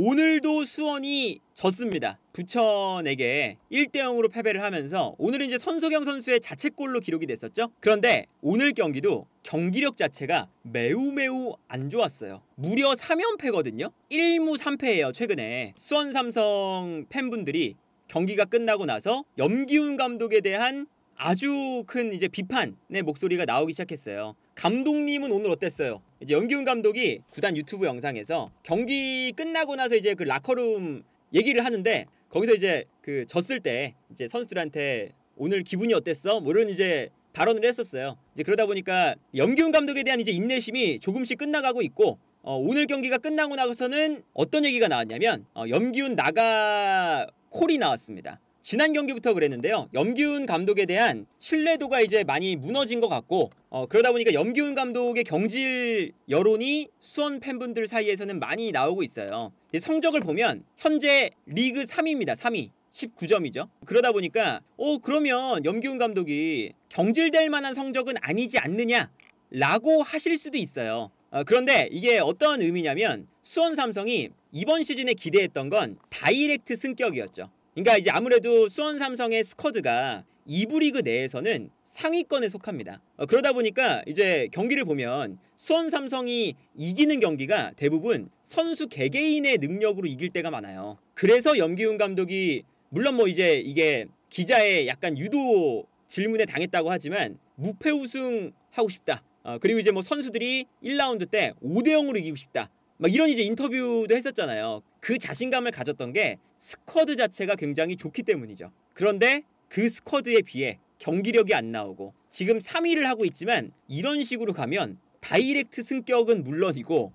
오늘도 수원이 졌습니다. 부천에게 1대0으로 패배를 하면서 오늘은 이제 선소경 선수의 자책골로 기록이 됐었죠. 그런데 오늘 경기도 경기력 자체가 매우 안 좋았어요. 무려 3연패거든요. 1무 3패예요. 최근에 수원 삼성 팬분들이 경기가 끝나고 나서 염기훈 감독에 대한 아주 큰 이제 비판의 목소리가 나오기 시작했어요. 감독님은 오늘 어땠어요? 이제 염기훈 감독이 구단 유튜브 영상에서 경기 끝나고 나서 이제 그 라커룸 얘기를 하는데 거기서 이제 그 졌을 때 이제 선수들한테 오늘 기분이 어땠어? 뭐 이런 이제 발언을 했었어요. 이제 그러다 보니까 염기훈 감독에 대한 이제 인내심이 조금씩 끝나가고 있고 오늘 경기가 끝나고 나서는 어떤 얘기가 나왔냐면 염기훈 나가 콜이 나왔습니다. 지난 경기부터 그랬는데요. 염기훈 감독에 대한 신뢰도가 이제 많이 무너진 것 같고 그러다 보니까 염기훈 감독의 경질 여론이 수원 팬분들 사이에서는 많이 나오고 있어요. 성적을 보면 현재 리그 3위입니다. 3위. 19점이죠. 그러다 보니까 그러면 염기훈 감독이 경질될 만한 성적은 아니지 않느냐 라고 하실 수도 있어요. 그런데 이게 어떤 의미냐면 수원 삼성이 이번 시즌에 기대했던 건 다이렉트 승격이었죠. 그러니까 이제 아무래도 수원 삼성의 스쿼드가 2부 리그 내에서는 상위권에 속합니다. 그러다 보니까 이제 경기를 보면 수원 삼성이 이기는 경기가 대부분 선수 개개인의 능력으로 이길 때가 많아요. 그래서 염기훈 감독이 물론 뭐 이제 이게 기자의 약간 유도 질문에 당했다고 하지만 무패 우승 하고 싶다. 그리고 이제 뭐 선수들이 1라운드 때 5대0으로 이기고 싶다. 막 이런 이제 인터뷰도 했었잖아요. 그 자신감을 가졌던 게 스쿼드 자체가 굉장히 좋기 때문이죠. 그런데 그 스쿼드에 비해 경기력이 안 나오고 지금 3위를 하고 있지만 이런 식으로 가면 다이렉트 승격은 물론이고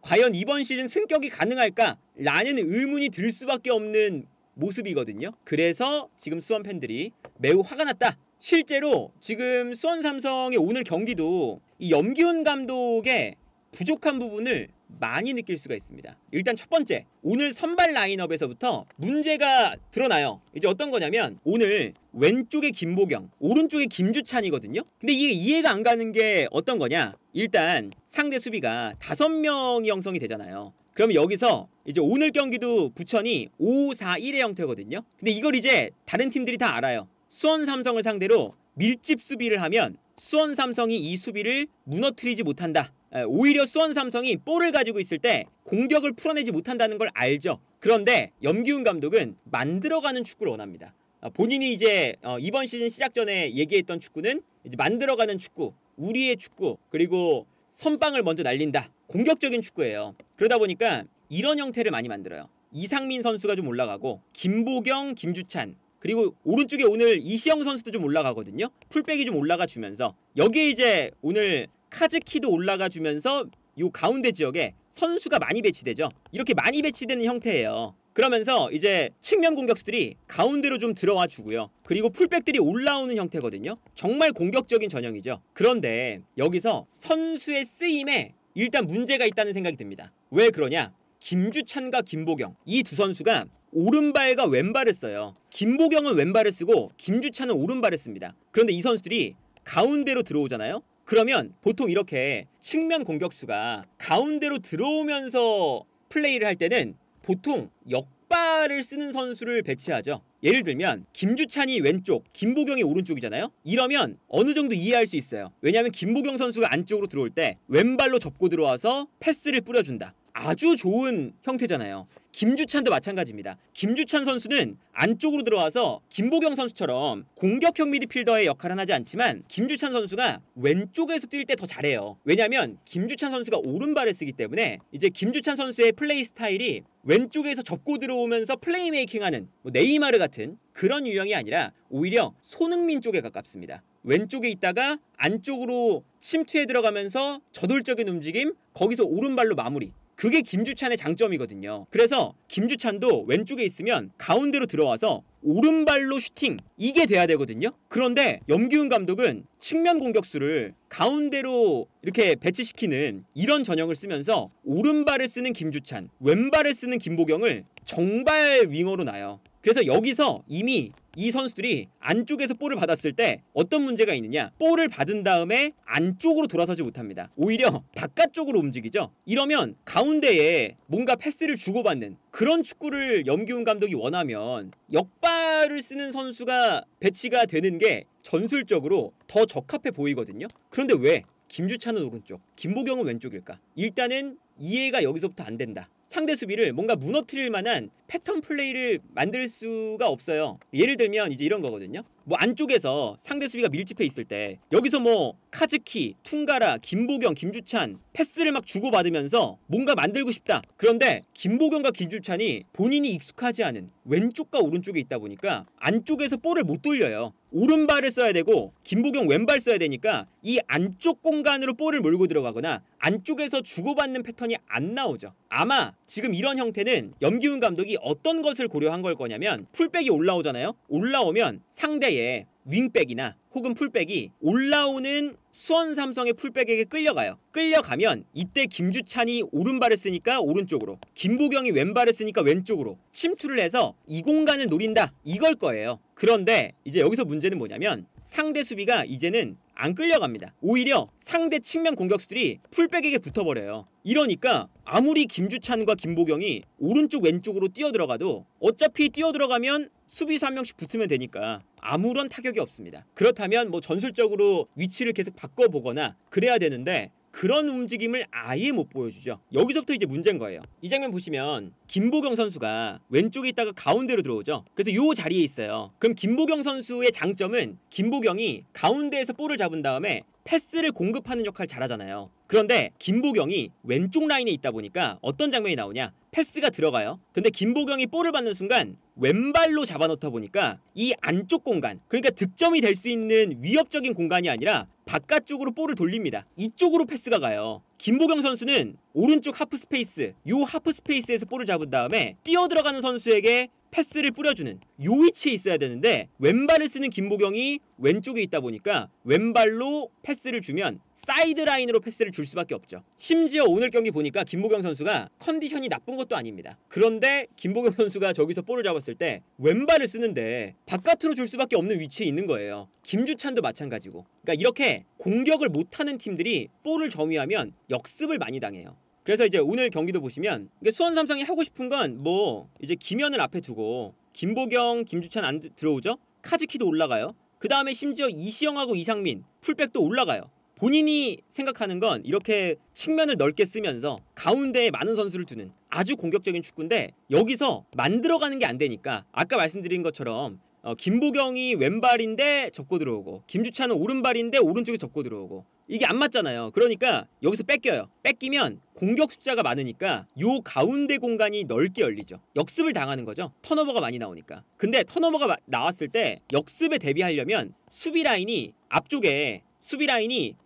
과연 이번 시즌 승격이 가능할까라는 의문이 들 수밖에 없는 모습이거든요. 그래서 지금 수원 팬들이 매우 화가 났다. 실제로 지금 수원 삼성의 오늘 경기도 이 염기훈 감독의 부족한 부분을 많이 느낄 수가 있습니다. 일단 첫 번째, 오늘 선발 라인업에서부터 문제가 드러나요. 이제 어떤 거냐면 오늘 왼쪽에 김보경, 오른쪽에 김주찬이거든요. 근데 이게 이해가 안 가는 게 어떤 거냐? 일단 상대 수비가 5명이 형성이 되잖아요. 그러면 여기서 이제 오늘 경기도 부천이 5-4-1의 형태거든요. 근데 이걸 이제 다른 팀들이 다 알아요. 수원 삼성을 상대로 밀집 수비를 하면 수원 삼성이 이 수비를 무너뜨리지 못한다. 오히려 수원 삼성이 볼을 가지고 있을 때 공격을 풀어내지 못한다는 걸 알죠. 그런데 염기훈 감독은 만들어가는 축구를 원합니다. 본인이 이제 이번 시즌 시작 전에 얘기했던 축구는 이제 만들어가는 축구, 우리의 축구, 그리고 선빵을 먼저 날린다. 공격적인 축구예요. 그러다 보니까 이런 형태를 많이 만들어요. 이상민 선수가 좀 올라가고 김보경, 김주찬, 그리고 오른쪽에 오늘 이시영 선수도 좀 올라가거든요. 풀백이 좀 올라가 주면서 여기에 이제 오늘 카즈키도 올라가 주면서 요 가운데 지역에 선수가 많이 배치되죠. 이렇게 많이 배치되는 형태예요. 그러면서 이제 측면 공격수들이 가운데로 좀 들어와 주고요. 그리고 풀백들이 올라오는 형태거든요. 정말 공격적인 전형이죠. 그런데 여기서 선수의 쓰임에 일단 문제가 있다는 생각이 듭니다. 왜 그러냐? 김주찬과 김보경, 이 두 선수가 오른발과 왼발을 써요. 김보경은 왼발을 쓰고 김주찬은 오른발을 씁니다. 그런데 이 선수들이 가운데로 들어오잖아요. 그러면 보통 이렇게 측면 공격수가 가운데로 들어오면서 플레이를 할 때는 보통 역발을 쓰는 선수를 배치하죠. 예를 들면 김주찬이 왼쪽, 김보경이 오른쪽이잖아요. 이러면 어느 정도 이해할 수 있어요. 왜냐하면 김보경 선수가 안쪽으로 들어올 때 왼발로 접고 들어와서 패스를 뿌려준다. 아주 좋은 형태잖아요. 김주찬도 마찬가지입니다. 김주찬 선수는 안쪽으로 들어와서 김보경 선수처럼 공격형 미드필더의 역할은 하지 않지만 김주찬 선수가 왼쪽에서 뛸 때 더 잘해요. 왜냐하면 김주찬 선수가 오른발을 쓰기 때문에 이제 김주찬 선수의 플레이 스타일이 왼쪽에서 접고 들어오면서 플레이메이킹하는 네이마르 같은 그런 유형이 아니라 오히려 손흥민 쪽에 가깝습니다. 왼쪽에 있다가 안쪽으로 침투해 들어가면서 저돌적인 움직임, 거기서 오른발로 마무리. 그게 김주찬의 장점이거든요. 그래서 김주찬도 왼쪽에 있으면 가운데로 들어와서 오른발로 슈팅, 이게 돼야 되거든요. 그런데 염기훈 감독은 측면 공격수를 가운데로 이렇게 배치시키는 이런 전형을 쓰면서 오른발을 쓰는 김주찬, 왼발을 쓰는 김보경을 정발 윙어로 놔요. 그래서 여기서 이미 이 선수들이 안쪽에서 볼을 받았을 때 어떤 문제가 있느냐, 볼을 받은 다음에 안쪽으로 돌아서지 못합니다. 오히려 바깥쪽으로 움직이죠. 이러면 가운데에 뭔가 패스를 주고받는 그런 축구를 염기훈 감독이 원하면 역발을 쓰는 선수가 배치가 되는 게 전술적으로 더 적합해 보이거든요. 그런데 왜 김주찬은 오른쪽, 김보경은 왼쪽일까? 일단은 이해가 여기서부터 안 된다. 상대 수비를 뭔가 무너뜨릴 만한 패턴 플레이를 만들 수가 없어요. 예를 들면 이제 이런 거거든요. 뭐 안쪽에서 상대 수비가 밀집해 있을 때 여기서 뭐 카즈키, 퉁가라, 김보경, 김주찬 패스를 막 주고받으면서 뭔가 만들고 싶다. 그런데 김보경과 김주찬이 본인이 익숙하지 않은 왼쪽과 오른쪽에 있다 보니까 안쪽에서 볼을 못 돌려요. 오른발을 써야 되고 김보경 왼발 써야 되니까 이 안쪽 공간으로 볼을 몰고 들어가거나 안쪽에서 주고받는 패턴이 안 나오죠. 아마 지금 이런 형태는 염기훈 감독이 어떤 것을 고려한 걸 거냐면, 풀백이 올라오잖아요. 올라오면 상대의 윙백이나 혹은 풀백이 올라오는 수원 삼성의 풀백에게 끌려가요. 끌려가면 이때 김주찬이 오른발을 쓰니까 오른쪽으로, 김보경이 왼발을 쓰니까 왼쪽으로 침투를 해서 이 공간을 노린다, 이걸 거예요. 그런데 이제 여기서 문제는 뭐냐면 상대 수비가 이제는 안 끌려갑니다. 오히려 상대 측면 공격수들이 풀백에게 붙어버려요. 이러니까 아무리 김주찬과 김보경이 오른쪽 왼쪽으로 뛰어들어가도 어차피 뛰어들어가면 수비수 한 명씩 붙으면 되니까 아무런 타격이 없습니다. 그렇다면 뭐 전술적으로 위치를 계속 바꿔보거나 그래야 되는데 그런 움직임을 아예 못 보여주죠. 여기서부터 이제 문제인 거예요. 이 장면 보시면 김보경 선수가 왼쪽에 있다가 가운데로 들어오죠. 그래서 요 자리에 있어요. 그럼 김보경 선수의 장점은 김보경이 가운데에서 볼을 잡은 다음에 패스를 공급하는 역할을 잘하잖아요. 그런데 김보경이 왼쪽 라인에 있다 보니까 어떤 장면이 나오냐, 패스가 들어가요. 근데 김보경이 볼을 받는 순간 왼발로 잡아놓다 보니까 이 안쪽 공간, 그러니까 득점이 될 수 있는 위협적인 공간이 아니라 바깥쪽으로 볼을 돌립니다. 이쪽으로 패스가 가요. 김보경 선수는 오른쪽 하프 스페이스, 요 하프 스페이스에서 볼을 잡은 다음에 뛰어들어가는 선수에게 패스를 뿌려주는 요 위치에 있어야 되는데 왼발을 쓰는 김보경이 왼쪽에 있다 보니까 왼발로 패스를 주면 사이드 라인으로 패스를 줄 수밖에 없죠. 심지어 오늘 경기 보니까 김보경 선수가 컨디션이 나쁜 것도 아닙니다. 그런데 김보경 선수가 저기서 볼을 잡았을 때 왼발을 쓰는데 바깥으로 줄 수밖에 없는 위치에 있는 거예요. 김주찬도 마찬가지고. 그러니까 이렇게 공격을 못하는 팀들이 볼을 점유하면 역습을 많이 당해요. 그래서 이제 오늘 경기도 보시면 수원 삼성이 하고 싶은 건 뭐 이제 김현을 앞에 두고 김보경, 김주찬 안 들어오죠? 카즈키도 올라가요. 그 다음에 심지어 이시영하고 이상민 풀백도 올라가요. 본인이 생각하는 건 이렇게 측면을 넓게 쓰면서 가운데에 많은 선수를 두는 아주 공격적인 축구인데, 여기서 만들어가는 게 안 되니까 아까 말씀드린 것처럼 김보경이 왼발인데 접고 들어오고 김주찬은 오른발인데 오른쪽에 접고 들어오고 이게 안 맞잖아요. 그러니까 여기서 뺏겨요. 뺏기면 공격 숫자가 많으니까 요 가운데 공간이 넓게 열리죠. 역습을 당하는 거죠. 턴오버가 많이 나오니까. 근데 턴오버가 나왔을 때 역습에 대비하려면 수비 라인이 앞쪽에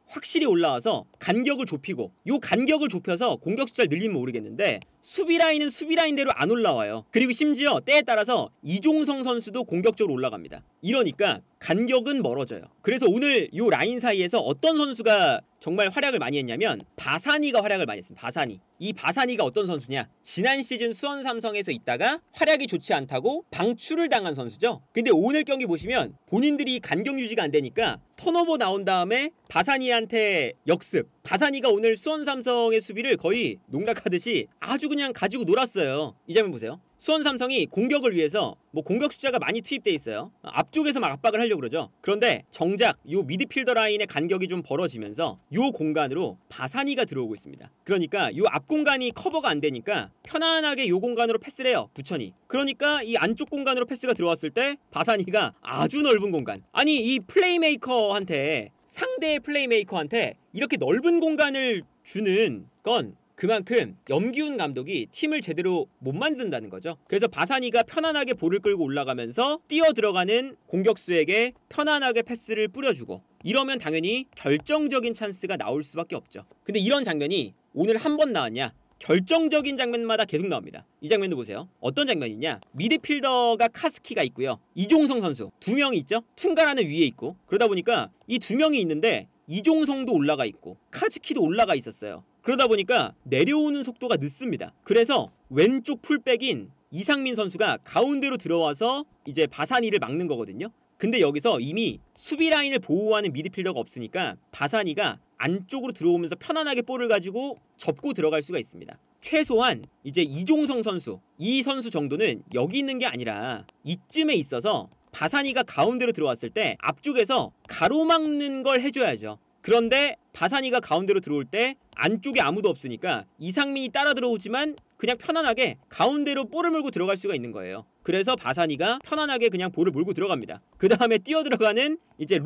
확실히 올라와서 간격을 좁히고, 요 간격을 좁혀서 공격 숫자를 늘리면 모르겠는데 수비 라인은 수비 라인대로 안 올라와요. 그리고 심지어 때에 따라서 이종성 선수도 공격적으로 올라갑니다. 이러니까 간격은 멀어져요. 그래서 오늘 요 라인 사이에서 어떤 선수가 정말 활약을 많이 했냐면 바사니가 활약을 많이 했습니다. 바사니. 이 바사니가 어떤 선수냐, 지난 시즌 수원 삼성에서 있다가 활약이 좋지 않다고 방출을 당한 선수죠. 근데 오늘 경기 보시면 본인들이 간격 유지가 안 되니까 턴오버 나온 다음에 바사니한테 역습. 바사니가 오늘 수원 삼성의 수비를 거의 농락하듯이 아주 그냥 가지고 놀았어요. 이 장면 보세요. 수원 삼성이 공격을 위해서 뭐 공격 숫자가 많이 투입돼 있어요. 앞쪽에서 막 압박을 하려고 그러죠. 그런데 정작 요 미드필더 라인의 간격이 좀 벌어지면서 요 공간으로 바사니가 들어오고 있습니다. 그러니까 요 앞 공간이 커버가 안 되니까 편안하게 요 공간으로 패스를 해요, 부천이. 그러니까 이 안쪽 공간으로 패스가 들어왔을 때 바사니가 아주 넓은 공간, 아니 이 플레이메이커한테, 상대의 플레이메이커한테 이렇게 넓은 공간을 주는 건 그만큼 염기훈 감독이 팀을 제대로 못 만든다는 거죠. 그래서 바사니가 편안하게 볼을 끌고 올라가면서 뛰어 들어가는 공격수에게 편안하게 패스를 뿌려주고, 이러면 당연히 결정적인 찬스가 나올 수밖에 없죠. 근데 이런 장면이 오늘 한 번 나왔냐? 결정적인 장면마다 계속 나옵니다. 이 장면도 보세요. 어떤 장면이냐? 미드필더가 카스키가 있고요. 이종성 선수 두 명이 있죠. 퉁가라는 위에 있고, 그러다 보니까 이 두 명이 있는데 이종성도 올라가 있고 카즈키도 올라가 있었어요. 그러다 보니까 내려오는 속도가 늦습니다. 그래서 왼쪽 풀백인 이상민 선수가 가운데로 들어와서 이제 바사니를 막는 거거든요. 근데 여기서 이미 수비 라인을 보호하는 미드필더가 없으니까 바사니가 안쪽으로 들어오면서 편안하게 볼을 가지고 접고 들어갈 수가 있습니다. 최소한 이제 이종성 선수, 이 선수 정도는 여기 있는 게 아니라 이쯤에 있어서 바사니가 가운데로 들어왔을 때 앞쪽에서 가로막는 걸 해줘야죠. 그런데 바사니가 가운데로 들어올 때 안쪽에 아무도 없으니까 이상민이 따라 들어오지만 그냥 편안하게 가운데로 볼을 몰고 들어갈 수가 있는 거예요. 그래서 바사니가 편안하게 그냥 볼을 몰고 들어갑니다. 그 다음에 뛰어 들어가는 이제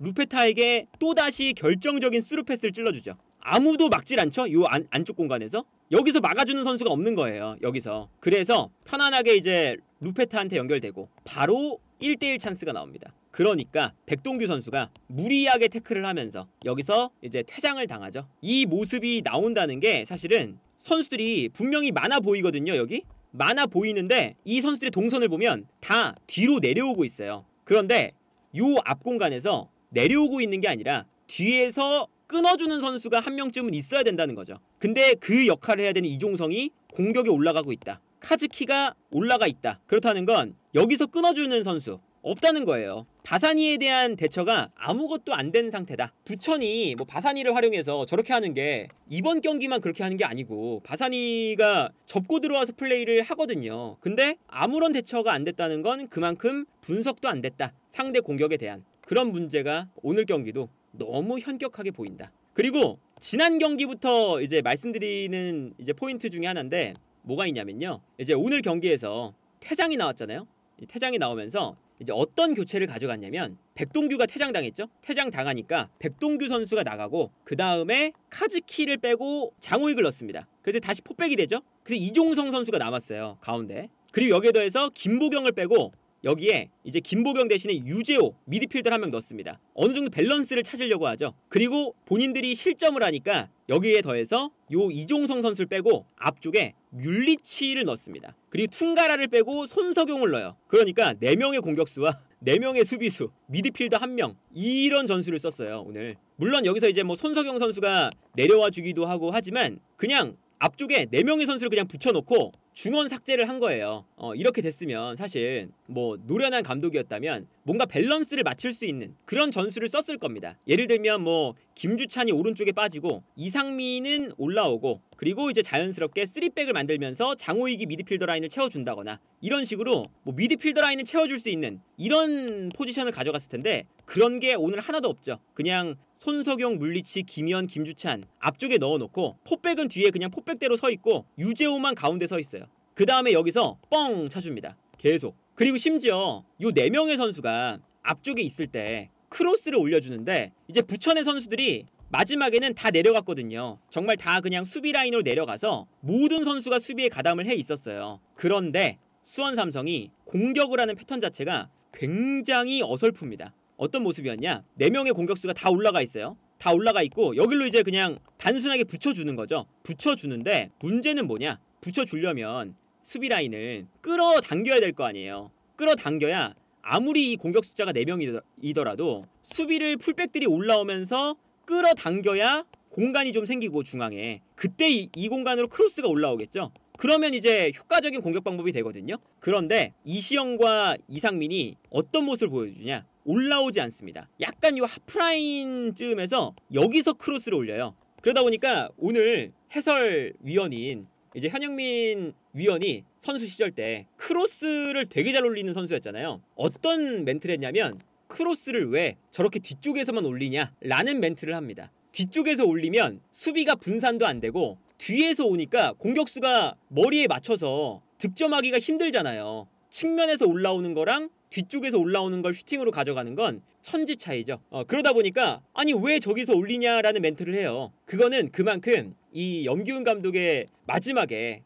루페타에게 또다시 결정적인 스루 패스를 찔러주죠. 아무도 막질 않죠? 요 안쪽 공간에서. 여기서 막아주는 선수가 없는 거예요. 여기서. 그래서 편안하게 이제 루페타한테 연결되고 바로 1대1 찬스가 나옵니다. 그러니까 백동규 선수가 무리하게 태클을 하면서 여기서 이제 퇴장을 당하죠. 이 모습이 나온다는 게 사실은 선수들이 분명히 많아 보이거든요. 여기 많아 보이는데 이 선수들의 동선을 보면 다 뒤로 내려오고 있어요. 그런데 요 앞 공간에서 내려오고 있는 게 아니라 뒤에서 끊어주는 선수가 한 명쯤은 있어야 된다는 거죠. 근데 그 역할을 해야 되는 이종성이 공격에 올라가고 있다. 카즈키가 올라가 있다. 그렇다는 건 여기서 끊어주는 선수 없다는 거예요. 바사니에 대한 대처가 아무것도 안 된 상태다. 부천이 뭐 바사니를 활용해서 저렇게 하는 게 이번 경기만 그렇게 하는 게 아니고 바사니가 접고 들어와서 플레이를 하거든요. 근데 아무런 대처가 안 됐다는 건 그만큼 분석도 안 됐다. 상대 공격에 대한 그런 문제가 오늘 경기도 너무 현격하게 보인다. 그리고 지난 경기부터 이제 말씀드리는 이제 포인트 중에 하나인데 뭐가 있냐면요. 이제 오늘 경기에서 퇴장이 나왔잖아요. 이 퇴장이 나오면서 이제 어떤 교체를 가져갔냐면 백동규가 퇴장당했죠. 퇴장당하니까 백동규 선수가 나가고 그 다음에 카즈키를 빼고 장호익을 넣습니다. 그래서 다시 포백이 되죠. 그래서 이종성 선수가 남았어요. 가운데. 그리고 여기에 더해서 김보경을 빼고 여기에 이제 김보경 대신에 유재호 미드필더를 한 명 넣습니다. 어느 정도 밸런스를 찾으려고 하죠. 그리고 본인들이 실점을 하니까 여기에 더해서 요 이종성 선수를 빼고 앞쪽에 뮬리치를 넣습니다. 그리고 퉁가라를 빼고 손석용을 넣어요. 그러니까 4명의 공격수와 4명의 수비수, 미드필더 1명 이런 전술을 썼어요. 오늘. 물론 여기서 이제 뭐 손석용 선수가 내려와 주기도 하고 하지만 그냥 앞쪽에 4명의 선수를 그냥 붙여놓고 중원 삭제를 한 거예요. 이렇게 됐으면 사실 뭐 노련한 감독이었다면 뭔가 밸런스를 맞출 수 있는 그런 전술을 썼을 겁니다. 예를 들면 뭐 김주찬이 오른쪽에 빠지고 이상민은 올라오고 그리고 이제 자연스럽게 3백을 만들면서 장호익이 미드필더 라인을 채워준다거나 이런 식으로 뭐 미드필더 라인을 채워줄 수 있는 이런 포지션을 가져갔을 텐데 그런 게 오늘 하나도 없죠. 그냥 손석영, 물리치, 김현, 김주찬 앞쪽에 넣어놓고 포백은 뒤에 그냥 포백대로 서있고 유재호만 가운데 서있어요. 그 다음에 여기서 뻥 차줍니다. 계속. 그리고 심지어 요 4명의 선수가 앞쪽에 있을 때 크로스를 올려주는데 이제 부천의 선수들이 마지막에는 다 내려갔거든요. 정말 다 그냥 수비 라인으로 내려가서 모든 선수가 수비에 가담을 해 있었어요. 그런데 수원 삼성이 공격을 하는 패턴 자체가 굉장히 어설픕니다. 어떤 모습이었냐? 4명의 공격수가 다 올라가 있어요. 다 올라가 있고 여기로 이제 그냥 단순하게 붙여주는 거죠. 붙여주는데 문제는 뭐냐? 붙여주려면 수비 라인을 끌어당겨야 될 거 아니에요. 끌어당겨야 아무리 이 공격 숫자가 4명이더라도 수비를 풀백들이 올라오면서 끌어당겨야 공간이 좀 생기고 중앙에 그때 이 공간으로 크로스가 올라오겠죠. 그러면 이제 효과적인 공격 방법이 되거든요. 그런데 이시영과 이상민이 어떤 모습을 보여주냐? 올라오지 않습니다. 약간 요 하프라인쯤에서 여기서 크로스를 올려요. 그러다 보니까 오늘 해설위원인 이제 현영민 위원이 선수 시절 때 크로스를 되게 잘 올리는 선수였잖아요. 어떤 멘트를 했냐면 크로스를 왜 저렇게 뒤쪽에서만 올리냐 라는 멘트를 합니다. 뒤쪽에서 올리면 수비가 분산도 안 되고 뒤에서 오니까 공격수가 머리에 맞춰서 득점하기가 힘들잖아요. 측면에서 올라오는 거랑 뒤쪽에서 올라오는 걸 슈팅으로 가져가는 건 천지 차이죠. 그러다 보니까 아니 왜 저기서 올리냐라는 멘트를 해요. 그거는 그만큼 이 염기훈 감독의 마지막에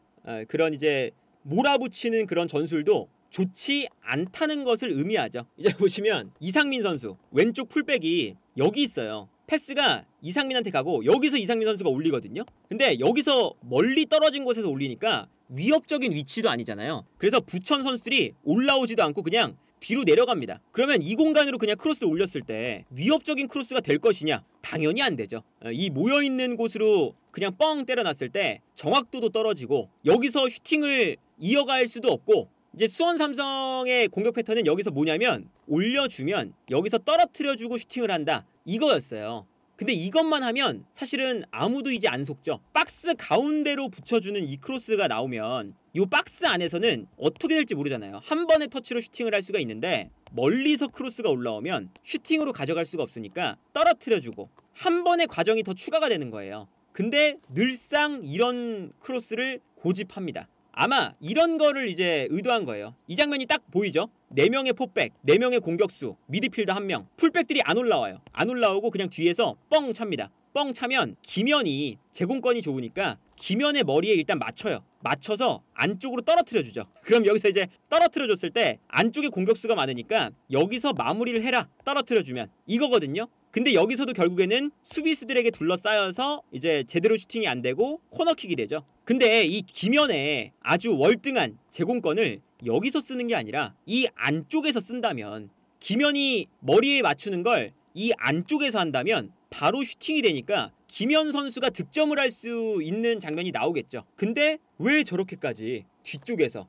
그런 이제 몰아붙이는 그런 전술도 좋지 않다는 것을 의미하죠. 이제 보시면 이상민 선수 왼쪽 풀백이 여기 있어요. 패스가 이상민한테 가고 여기서 이상민 선수가 올리거든요. 근데 여기서 멀리 떨어진 곳에서 올리니까 위협적인 위치도 아니잖아요. 그래서 부천 선수들이 올라오지도 않고 그냥 뒤로 내려갑니다. 그러면 이 공간으로 그냥 크로스를 올렸을 때 위협적인 크로스가 될 것이냐? 당연히 안 되죠. 이 모여있는 곳으로 그냥 뻥 때려놨을 때 정확도도 떨어지고 여기서 슈팅을 이어갈 수도 없고 이제 수원 삼성의 공격 패턴은 여기서 뭐냐면 올려주면 여기서 떨어뜨려주고 슈팅을 한다 이거였어요. 근데 이것만 하면 사실은 아무도 이제 안 속죠. 박스 가운데로 붙여주는 이 크로스가 나오면 이 박스 안에서는 어떻게 될지 모르잖아요. 한 번의 터치로 슈팅을 할 수가 있는데 멀리서 크로스가 올라오면 슈팅으로 가져갈 수가 없으니까 떨어뜨려주고 한 번의 과정이 더 추가가 되는 거예요. 근데 늘상 이런 크로스를 고집합니다. 아마 이런 거를 이제 의도한 거예요. 이 장면이 딱 보이죠? 4명의 포백, 4명의 공격수, 미드필더 1명, 풀백들이 안 올라와요. 안 올라오고 그냥 뒤에서 뻥 찹니다. 뻥 차면 김현이 제공권이 좋으니까 김현의 머리에 일단 맞춰요. 맞춰서 안쪽으로 떨어뜨려주죠. 그럼 여기서 이제 떨어뜨려줬을 때 안쪽에 공격수가 많으니까 여기서 마무리를 해라. 떨어뜨려주면 이거거든요. 근데 여기서도 결국에는 수비수들에게 둘러싸여서 이제 제대로 슈팅이 안 되고 코너킥이 되죠. 근데 이 김현의 아주 월등한 제공권을 여기서 쓰는 게 아니라 이 안쪽에서 쓴다면 김현이 머리에 맞추는 걸 이 안쪽에서 한다면 바로 슈팅이 되니까 김현 선수가 득점을 할 수 있는 장면이 나오겠죠. 근데 왜 저렇게까지 뒤쪽에서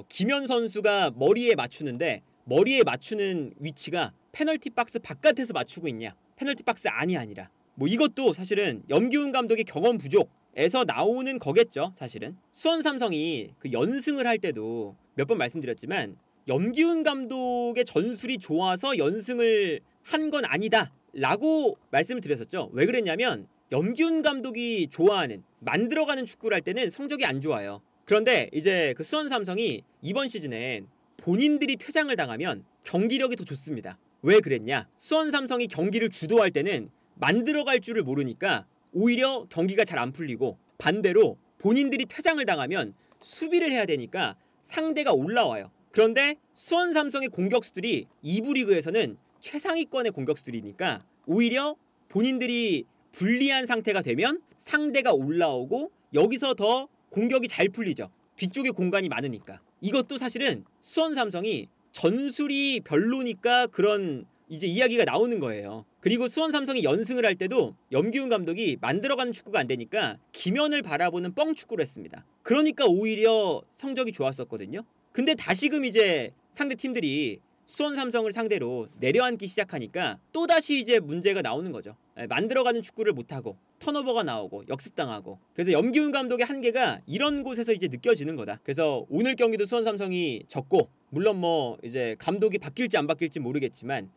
김현 선수가 머리에 맞추는데 머리에 맞추는 위치가 페널티 박스 바깥에서 맞추고 있냐? 페널티 박스 안이 아니라 뭐 이것도 사실은 염기훈 감독의 경험 부족에서 나오는 거겠죠. 사실은 수원 삼성이 그 연승을 할 때도 몇 번 말씀드렸지만 염기훈 감독의 전술이 좋아서 연승을 한 건 아니다 라고 말씀을 드렸었죠. 왜 그랬냐면 염기훈 감독이 좋아하는 만들어가는 축구를 할 때는 성적이 안 좋아요. 그런데 이제 그 수원 삼성이 이번 시즌에 본인들이 퇴장을 당하면 경기력이 더 좋습니다. 왜 그랬냐? 수원 삼성이 경기를 주도할 때는 만들어갈 줄을 모르니까 오히려 경기가 잘 안 풀리고 반대로 본인들이 퇴장을 당하면 수비를 해야 되니까 상대가 올라와요. 그런데 수원 삼성의 공격수들이 2부 리그에서는 최상위권의 공격수들이니까 오히려 본인들이 불리한 상태가 되면 상대가 올라오고 여기서 더 공격이 잘 풀리죠. 뒤쪽에 공간이 많으니까. 이것도 사실은 수원 삼성이 전술이 별로니까 그런 이제 이야기가 나오는 거예요. 그리고 수원 삼성이 연승을 할 때도 염기훈 감독이 만들어가는 축구가 안 되니까 김현을 바라보는 뻥 축구를 했습니다. 그러니까 오히려 성적이 좋았었거든요. 근데 다시금 이제 상대 팀들이 수원 삼성을 상대로 내려앉기 시작하니까 또다시 이제 문제가 나오는 거죠. 만들어가는 축구를 못하고 턴오버가 나오고 역습당하고. 그래서 염기훈 감독의 한계가 이런 곳에서 이제 느껴지는 거다. 그래서 오늘 경기도 수원 삼성이 졌고 물론 뭐 이제 감독이 바뀔지 안 바뀔지 모르겠지만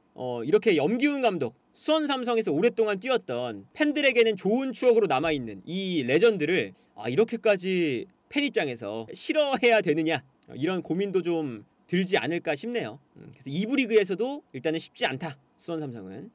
이렇게 염기훈 감독 수원 삼성에서 오랫동안 뛰었던 팬들에게는 좋은 추억으로 남아있는 이 레전드를 이렇게까지 팬 입장에서 싫어해야 되느냐 이런 고민도 좀 들지 않을까 싶네요. 그래서 2부 리그에서도 일단은 쉽지 않다. 수원 삼성은.